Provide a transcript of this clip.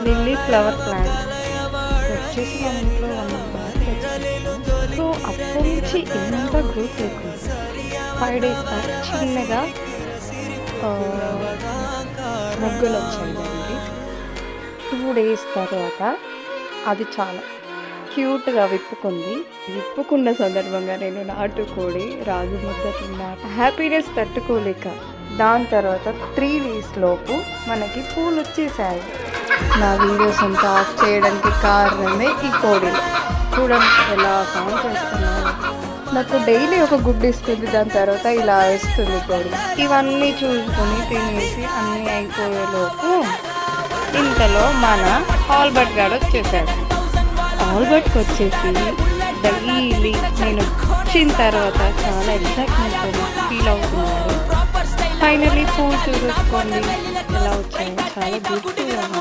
Lily flower plant వచ్చేసి మన ఇంట్లో 1 మంత్ బ్యాక్ తెచ్చుకున్నాము. సో అప్పటి నుంచి ఎంత గ్రోత్ లేకుండా 5 days బ్యాక్ చిన్నగా మొగ్గలు వచ్చాయి దానికి. 2 days తర్వాత అది చాలా క్యూట్గా విప్పుకుంది. విప్పుకున్న సందర్భంగా నేను నాటుకోడి రాగి ముద్ద తిన్నా. హ్యాపీనెస్ తట్టుకోలేక దాని తర్వాత 3 days లోపు మనకి పూలు వచ్చేసాయి. నా వీడియోస్ అంతా ఆఫ్ చేయడానికి కారణమే ఈ కోడి. చూడండి ఎలా సౌండ్ చేస్తున్నాను. నాకు డైలీ ఒక గుడ్డు ఇస్తుంది, దాని తర్వాత ఇలా వేస్తుంది కోడి. ఇవన్నీ చూసుకొని తినేసి అన్నీ అయిపోయేలోపు ఇంతలో మన ఆల్బర్ట్ గారు వచ్చేసాడు. ఆల్బర్ట్కి వచ్చేసి డైలీ నేను వచ్చిన తర్వాత చాలా ఎగ్జైట్మెంట్ ఫీల్ అవుతున్నారు. ఫైనల్లీ పూలు చూసుకోండి ఎలా వచ్చాయో, చాలా బ్యూటిఫుల్గా